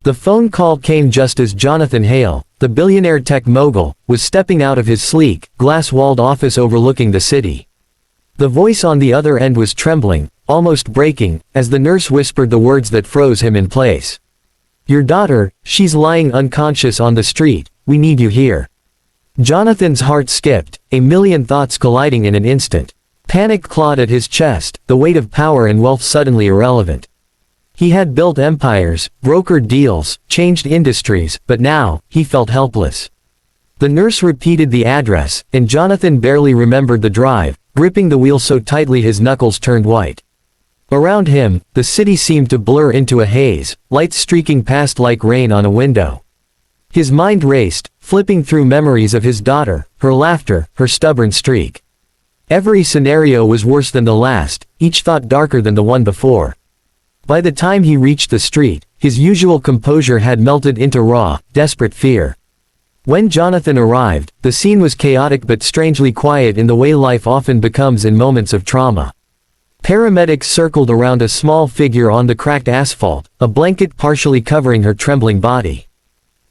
The phone call came just as Jonathan Hale, the billionaire tech mogul, was stepping out of his sleek, glass-walled office overlooking the city. The voice on the other end was trembling, almost breaking, as the nurse whispered the words that froze him in place. "Your daughter, she's lying unconscious on the street, we need you here." Jonathan's heart skipped, a million thoughts colliding in an instant. Panic clawed at his chest, the weight of power and wealth suddenly irrelevant. He had built empires, brokered deals, changed industries, but now, he felt helpless. The nurse repeated the address, and Jonathan barely remembered the drive, gripping the wheel so tightly his knuckles turned white. Around him, the city seemed to blur into a haze, lights streaking past like rain on a window. His mind raced, flipping through memories of his daughter, her laughter, her stubborn streak. Every scenario was worse than the last, each thought darker than the one before. By the time he reached the street, his usual composure had melted into raw, desperate fear. When Jonathan arrived, the scene was chaotic but strangely quiet in the way life often becomes in moments of trauma. Paramedics circled around a small figure on the cracked asphalt, a blanket partially covering her trembling body.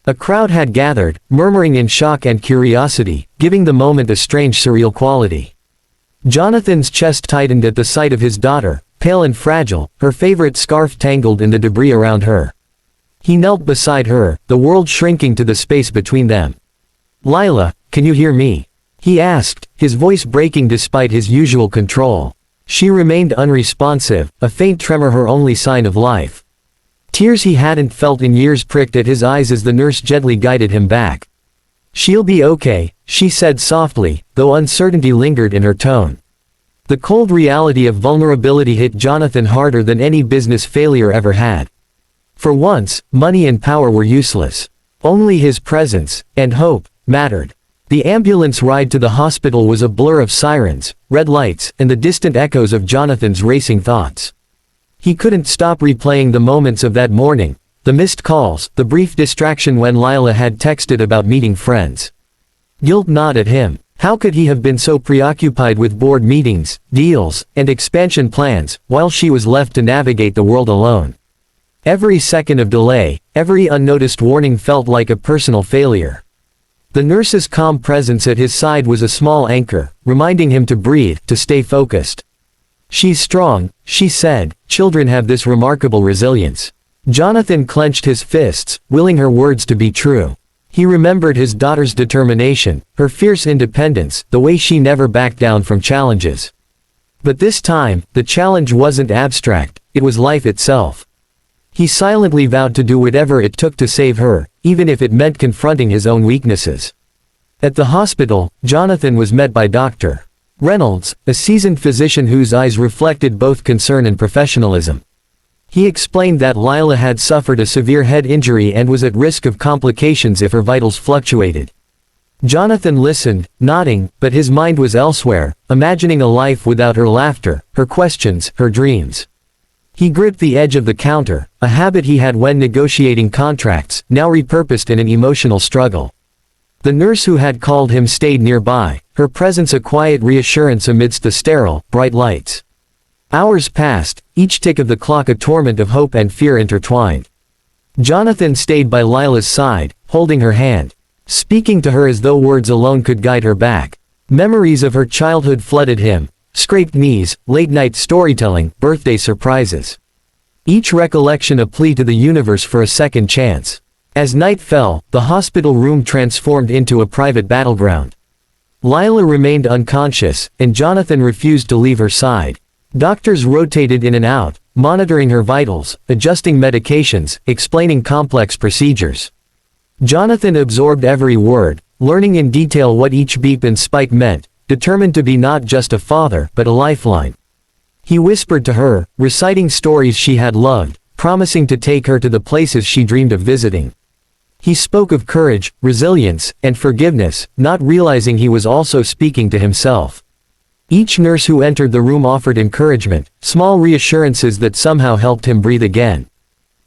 A crowd had gathered, murmuring in shock and curiosity, giving the moment a strange surreal quality. Jonathan's chest tightened at the sight of his daughter, pale and fragile, her favorite scarf tangled in the debris around her. He knelt beside her, the world shrinking to the space between them. "Lila, can you hear me?" he asked, his voice breaking despite his usual control. She remained unresponsive, a faint tremor her only sign of life. Tears he hadn't felt in years pricked at his eyes as the nurse gently guided him back. "She'll be okay," she said softly, though uncertainty lingered in her tone. The cold reality of vulnerability hit Jonathan harder than any business failure ever had. For once, money and power were useless. Only his presence, and hope, mattered. The ambulance ride to the hospital was a blur of sirens, red lights, and the distant echoes of Jonathan's racing thoughts. He couldn't stop replaying the moments of that morning, the missed calls, the brief distraction when Lila had texted about meeting friends. Guilt gnawed at him. How could he have been so preoccupied with board meetings, deals, and expansion plans, while she was left to navigate the world alone? Every second of delay, every unnoticed warning felt like a personal failure. The nurse's calm presence at his side was a small anchor, reminding him to breathe, to stay focused. "She's strong," she said, "children have this remarkable resilience." Jonathan clenched his fists, willing her words to be true. He remembered his daughter's determination, her fierce independence, the way she never backed down from challenges. But this time, the challenge wasn't abstract, it was life itself. He silently vowed to do whatever it took to save her, even if it meant confronting his own weaknesses. At the hospital, Jonathan was met by Dr. Reynolds, a seasoned physician whose eyes reflected both concern and professionalism. He explained that Lila had suffered a severe head injury and was at risk of complications if her vitals fluctuated. Jonathan listened, nodding, but his mind was elsewhere, imagining a life without her laughter, her questions, her dreams. He gripped the edge of the counter, a habit he had when negotiating contracts, now repurposed in an emotional struggle. The nurse who had called him stayed nearby, her presence a quiet reassurance amidst the sterile, bright lights. Hours passed, each tick of the clock a torment of hope and fear intertwined. Jonathan stayed by Lila's side, holding her hand, speaking to her as though words alone could guide her back. Memories of her childhood flooded him. Scraped knees, late-night storytelling, birthday surprises. Each recollection a plea to the universe for a second chance. As night fell, the hospital room transformed into a private battleground. Lila remained unconscious, and Jonathan refused to leave her side. Doctors rotated in and out, monitoring her vitals, adjusting medications, explaining complex procedures. Jonathan absorbed every word, learning in detail what each beep and spike meant, determined to be not just a father, but a lifeline. He whispered to her, reciting stories she had loved, promising to take her to the places she dreamed of visiting. He spoke of courage, resilience, and forgiveness, not realizing he was also speaking to himself. Each nurse who entered the room offered encouragement, small reassurances that somehow helped him breathe again.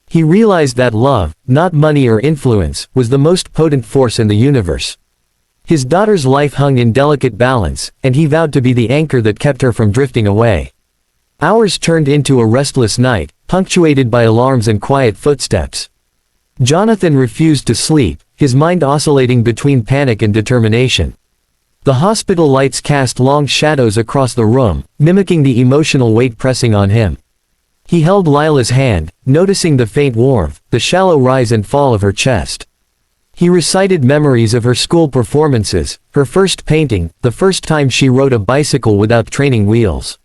He realized that love, not money or influence, was the most potent force in the universe. His daughter's life hung in delicate balance, and he vowed to be the anchor that kept her from drifting away. Hours turned into a restless night, punctuated by alarms and quiet footsteps. Jonathan refused to sleep, his mind oscillating between panic and determination. The hospital lights cast long shadows across the room, mimicking the emotional weight pressing on him. He held Lila's hand, noticing the faint warmth, the shallow rise and fall of her chest. He recited memories of her school performances, her first painting, the first time she rode a bicycle without training wheels.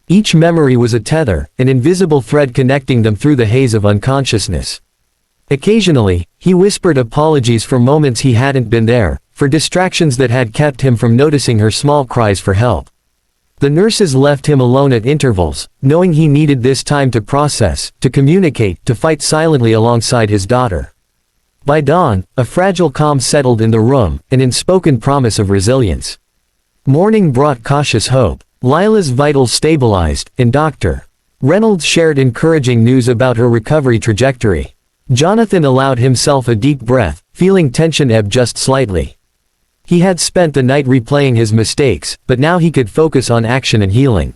Each memory was a tether, an invisible thread connecting them through the haze of unconsciousness. Occasionally, he whispered apologies for moments he hadn't been there, for distractions that had kept him from noticing her small cries for help. The nurses left him alone at intervals, knowing he needed this time to process, to communicate, to fight silently alongside his daughter. By dawn, a fragile calm settled in the room, an unspoken promise of resilience. Morning brought cautious hope. Lila's vitals stabilized, and Dr. Reynolds shared encouraging news about her recovery trajectory. Jonathan allowed himself a deep breath, feeling tension ebb just slightly. He had spent the night replaying his mistakes, but now he could focus on action and healing.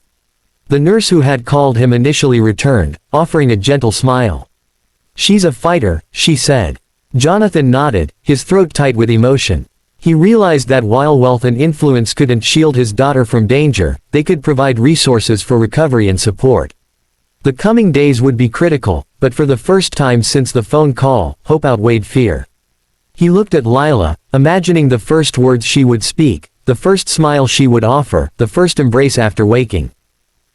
The nurse who had called him initially returned, offering a gentle smile. "She's a fighter," she said. Jonathan nodded, his throat tight with emotion. He realized that while wealth and influence couldn't shield his daughter from danger, they could provide resources for recovery and support. The coming days would be critical, but for the first time since the phone call, hope outweighed fear. He looked at Lila, imagining the first words she would speak, the first smile she would offer, the first embrace after waking.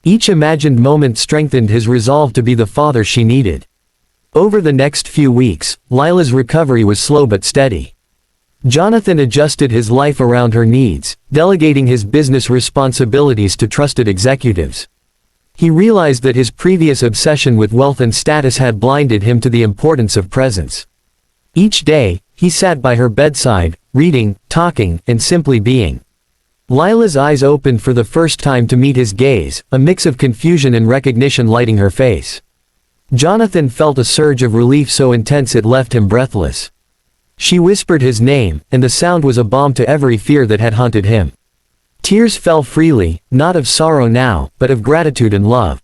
Each imagined moment strengthened his resolve to be the father she needed. Over the next few weeks, Lila's recovery was slow but steady. Jonathan adjusted his life around her needs, delegating his business responsibilities to trusted executives. He realized that his previous obsession with wealth and status had blinded him to the importance of presence. Each day, he sat by her bedside, reading, talking, and simply being. Lila's eyes opened for the first time to meet his gaze, a mix of confusion and recognition lighting her face. Jonathan felt a surge of relief so intense it left him breathless. She whispered his name, and the sound was a balm to every fear that had haunted him. Tears fell freely, not of sorrow now, but of gratitude and love.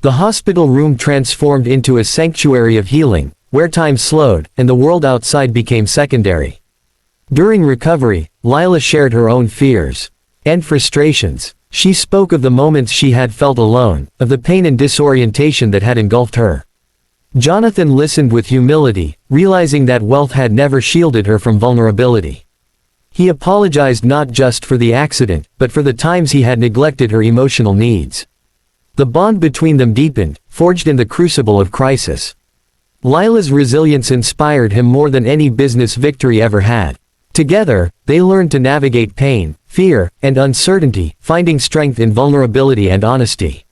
The hospital room transformed into a sanctuary of healing, where time slowed, and the world outside became secondary. During recovery, Lila shared her own fears and frustrations. She spoke of the moments she had felt alone, of the pain and disorientation that had engulfed her. Jonathan listened with humility, realizing that wealth had never shielded her from vulnerability. He apologized not just for the accident, but for the times he had neglected her emotional needs. The bond between them deepened, forged in the crucible of crisis. Lila's resilience inspired him more than any business victory ever had. Together, they learned to navigate pain, fear, and uncertainty, finding strength in vulnerability and honesty.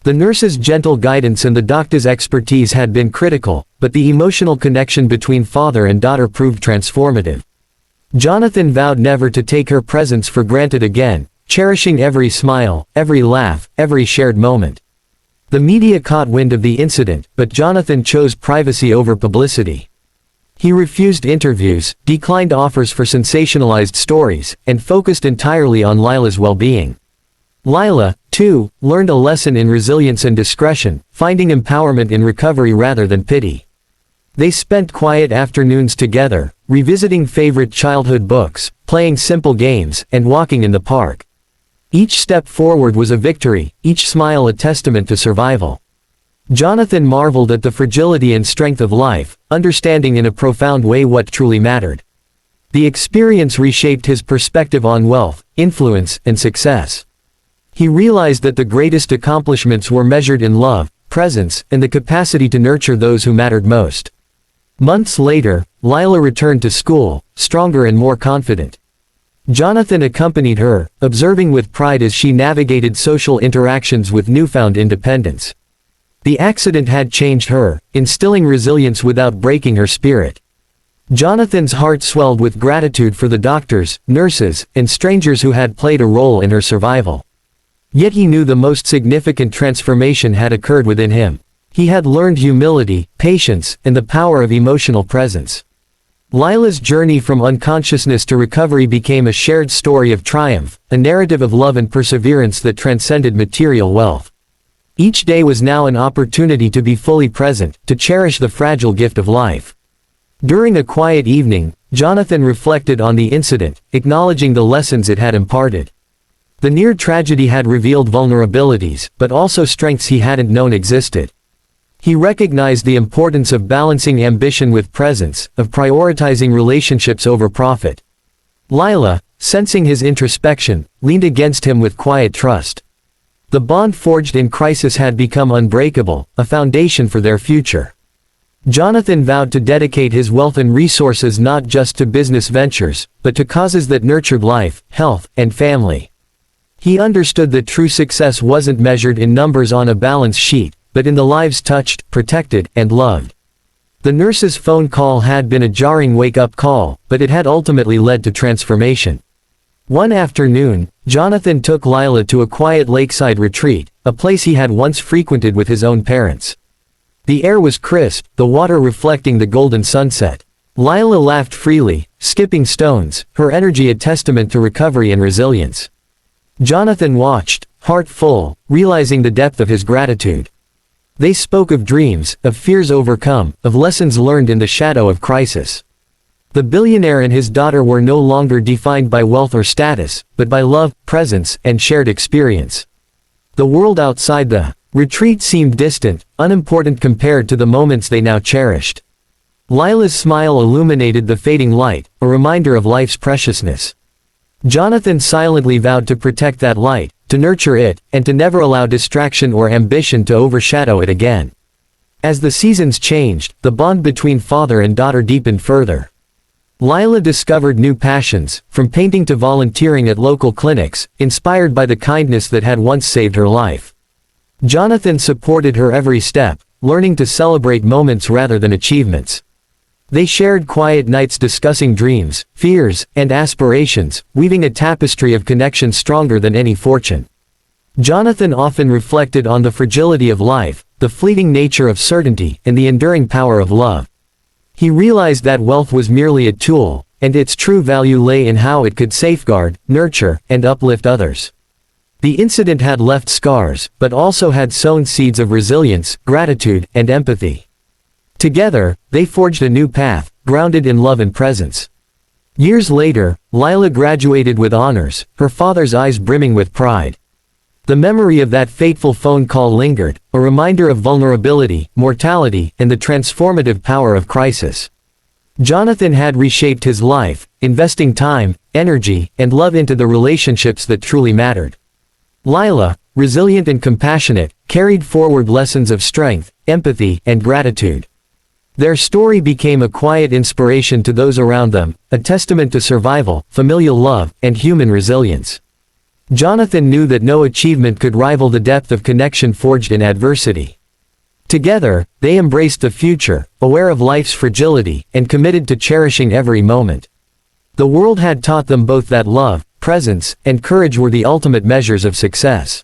The nurse's gentle guidance and the doctor's expertise had been critical, but the emotional connection between father and daughter proved transformative. Jonathan vowed never to take her presence for granted again, cherishing every smile, every laugh, every shared moment. The media caught wind of the incident, but Jonathan chose privacy over publicity. He refused interviews, declined offers for sensationalized stories, and focused entirely on Lila's well-being. Lila, too, learned a lesson in resilience and discretion, finding empowerment in recovery rather than pity. They spent quiet afternoons together, revisiting favorite childhood books, playing simple games, and walking in the park. Each step forward was a victory, each smile a testament to survival. Jonathan marveled at the fragility and strength of life, understanding in a profound way what truly mattered. The experience reshaped his perspective on wealth, influence, and success. He realized that the greatest accomplishments were measured in love, presence, and the capacity to nurture those who mattered most. Months later, Lila returned to school, stronger and more confident. Jonathan accompanied her, observing with pride as she navigated social interactions with newfound independence. The accident had changed her, instilling resilience without breaking her spirit. Jonathan's heart swelled with gratitude for the doctors, nurses, and strangers who had played a role in her survival. Yet he knew the most significant transformation had occurred within him. He had learned humility, patience, and the power of emotional presence. Lila's journey from unconsciousness to recovery became a shared story of triumph, a narrative of love and perseverance that transcended material wealth. Each day was now an opportunity to be fully present, to cherish the fragile gift of life. During a quiet evening, Jonathan reflected on the incident, acknowledging the lessons it had imparted. The near tragedy had revealed vulnerabilities, but also strengths he hadn't known existed. He recognized the importance of balancing ambition with presence, of prioritizing relationships over profit. Lila, sensing his introspection, leaned against him with quiet trust. The bond forged in crisis had become unbreakable, a foundation for their future. Jonathan vowed to dedicate his wealth and resources not just to business ventures, but to causes that nurtured life, health, and family. He understood that true success wasn't measured in numbers on a balance sheet, but in the lives touched, protected, and loved. The nurse's phone call had been a jarring wake-up call, but it had ultimately led to transformation. One afternoon, Jonathan took Lila to a quiet lakeside retreat, a place he had once frequented with his own parents. The air was crisp, the water reflecting the golden sunset. Lila laughed freely, skipping stones, her energy a testament to recovery and resilience. Jonathan watched, heart full, realizing the depth of his gratitude. They spoke of dreams, of fears overcome, of lessons learned in the shadow of crisis. The billionaire and his daughter were no longer defined by wealth or status, but by love, presence, and shared experience. The world outside the retreat seemed distant, unimportant compared to the moments they now cherished. Lila's smile illuminated the fading light, a reminder of life's preciousness. Jonathan silently vowed to protect that light, to nurture it, and to never allow distraction or ambition to overshadow it again. As the seasons changed, the bond between father and daughter deepened further. Lila discovered new passions, from painting to volunteering at local clinics, inspired by the kindness that had once saved her life. Jonathan supported her every step, learning to celebrate moments rather than achievements. They shared quiet nights discussing dreams, fears, and aspirations, weaving a tapestry of connection stronger than any fortune. Jonathan often reflected on the fragility of life, the fleeting nature of certainty, and the enduring power of love. He realized that wealth was merely a tool, and its true value lay in how it could safeguard, nurture, and uplift others. The incident had left scars, but also had sown seeds of resilience, gratitude, and empathy. Together, they forged a new path, grounded in love and presence. Years later, Lila graduated with honors, her father's eyes brimming with pride. The memory of that fateful phone call lingered, a reminder of vulnerability, mortality, and the transformative power of crisis. Jonathan had reshaped his life, investing time, energy, and love into the relationships that truly mattered. Lila, resilient and compassionate, carried forward lessons of strength, empathy, and gratitude. Their story became a quiet inspiration to those around them, a testament to survival, familial love, and human resilience. Jonathan knew that no achievement could rival the depth of connection forged in adversity. Together, they embraced the future, aware of life's fragility, and committed to cherishing every moment. The world had taught them both that love, presence, and courage were the ultimate measures of success.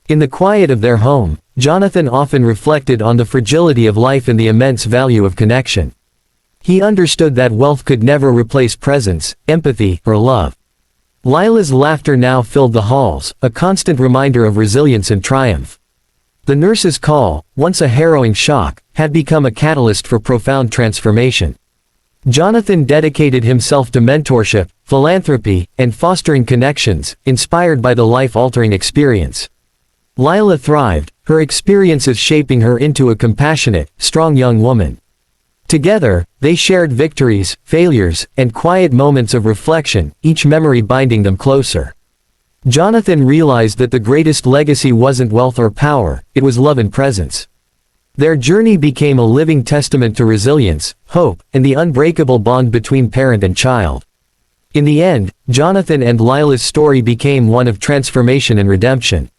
In the quiet of their home, Jonathan often reflected on the fragility of life and the immense value of connection. He understood that wealth could never replace presence, empathy, or love. Lila's laughter now filled the halls, a constant reminder of resilience and triumph. The nurse's call, once a harrowing shock, had become a catalyst for profound transformation. Jonathan dedicated himself to mentorship, philanthropy, and fostering connections, inspired by the life-altering experience. Lila thrived, her experiences shaping her into a compassionate, strong young woman. Together, they shared victories, failures, and quiet moments of reflection, each memory binding them closer. Jonathan realized that the greatest legacy wasn't wealth or power, it was love and presence. Their journey became a living testament to resilience, hope, and the unbreakable bond between parent and child. In the end, Jonathan and Lila's story became one of transformation and redemption.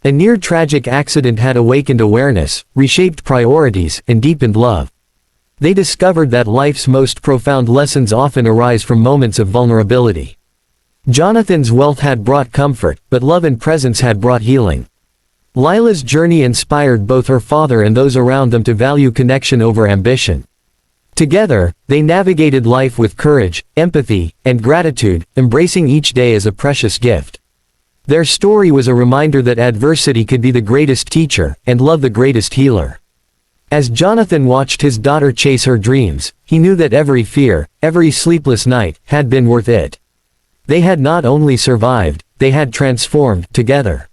A near-tragic accident had awakened awareness, reshaped priorities, and deepened love. They discovered that life's most profound lessons often arise from moments of vulnerability. Jonathan's wealth had brought comfort, but love and presence had brought healing. Lila's journey inspired both her father and those around them to value connection over ambition. Together, they navigated life with courage, empathy, and gratitude, embracing each day as a precious gift. Their story was a reminder that adversity could be the greatest teacher, and love the greatest healer. As Jonathan watched his daughter chase her dreams, he knew that every fear, every sleepless night, had been worth it. They had not only survived, they had transformed, together.